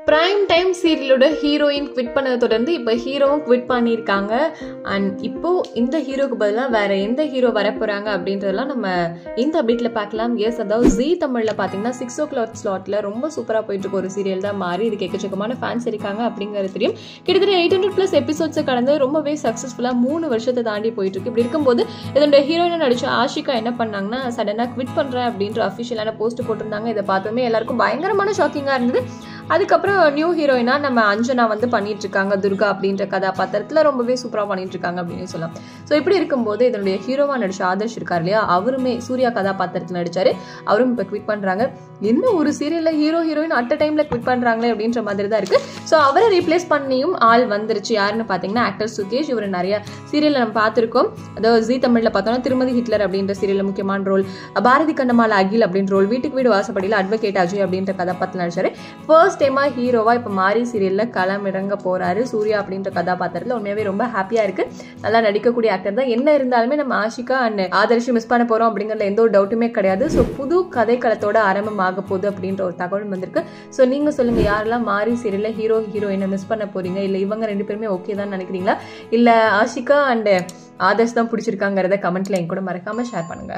Prime time சீரியலோட heroine quit பண்ணதை தொடர்ந்து இப்போ ஹீரோவும் குவிட் பண்ணியிருக்காங்க. அண்ட் இப்போ இந்த ஹீரோக்கு பதிலாக வேற எந்த ஹீரோ வரப்போறாங்க அப்படின்றதெல்லாம் நம்ம இந்த அப்டேட்ல பார்க்கலாம். எஸ், அதாவது ஜீ தமிழ்ல பார்த்தீங்கன்னா 6 o'clock ஸ்லாட்ல ரொம்ப சூப்பராக போயிட்டு இருக்க ஒரு சீரியல் தான் மாறி இதுக்கு எக்கச்சக்கமான ஃபேன்ஸ் இருக்காங்க அப்படிங்கிறது தெரியும். கிட்டத்தட்ட 800+ எபிசோட்ஸை கடந்து ரொம்பவே சக்ஸஸ்ஃபுல்லாக 3 வருஷத்தை தாண்டி போயிட்டு இருக்கு. இப்படி இருக்கும்போது இதோட ஹீரோயினை நடிச்ச ஆஷிகா என்ன பண்ணாங்கன்னா சடனாக குவிட் பண்றேன் அப்படின்ற அஃபிஷியலான போஸ்ட் போட்டிருந்தாங்க. இதை பார்த்தோமே எல்லாருக்கும் பயங்கரமான ஷாக்கிங்காக இருந்தது. அதுக்கப்புறம் நியூ ஹீரோயினா நம்ம அஞ்சனா வந்து பண்ணிட்டு இருக்காங்க. துர்கா அப்படின்ற கதாபாத்திரத்துல ரொம்பவே சூப்பரா பண்ணிட்டு இருக்காங்க அப்படின்னு சொல்லலாம். ஸோ இப்படி இருக்கும்போது இதனுடைய ஹீரோவா நடிச்ச ஆதர்ஷ் இருக்கார் இல்லையா, அவருமே சூர்யா கதாபாத்திரத்தில் நடிச்சாரு. அவரும் இப்போ குவிட் பண்றாங்க. இன்னும் ஒரு சீரியல்ல ஹீரோயின் அட் அ டைம்ல குவிட் பண்றாங்களே அப்படின்ற மாதிரி தான் இருக்கு. ஸோ அவரை ரீப்ளேஸ் பண்ணியும் ஆள் வந்துருச்சு. யாருன்னு பாத்தீங்கன்னா ஆக்டர் சுகேஷ். இவர் நிறைய சீரியல்ல நம்ம பார்த்திருக்கோம். அதாவது ஜீ தமிழ்ல பார்த்தோம்னா திருமதி ஹிட்லர் அப்படின்ற சீரியல்ல முக்கியமான ரோல், பாரதி கண்ணமால அகில் அப்படின்ற ரோல், வீட்டுக்கு வீடு வாசப்படியில் அட்வொகேட் அஜய் அப்படின்ற கதாபாத்திரம் நடிச்சாரு. ஃபர்ஸ்ட் டைமா ஹீரோவா இப்ப மாறி சீரியல்ல களம் இறங்க போறாரு சூர்யா அப்படின்ற கதாபாத்திரத்துல. உண்மையாவே ரொம்ப ஹாப்பியா இருக்கு. நல்லா நடிக்கக்கூடிய ஆக்டர் தான். என்ன இருந்தாலுமே நம்ம ஆஷிகா அண்ட் ஆதர்ஷ் மிஸ் பண்ண போறோம் அப்படிங்கறதுல எந்த ஒரு டவுட்டுமே கிடையாது. ஸோ புது கதைக்களத்தோட ஆரம்பம் ஆக போகுது அப்படின்ற ஒரு தகவல் வந்திருக்கு. ஸோ நீங்க சொல்லுங்க, யாரெல்லாம் மாறி சீரியல்ல ஹீரோயினை மிஸ் பண்ண போறீங்க? இல்ல இவங்க 2 பேருமே ஓகே தான் நினைக்கிறீங்களா? இல்ல ஆஷிகா அண்ட் ஆதர்ஷ் தான் பிடிச்சிருக்காங்கிறத கமெண்ட்ல என் கூட மறக்காம ஷேர் பண்ணுங்க.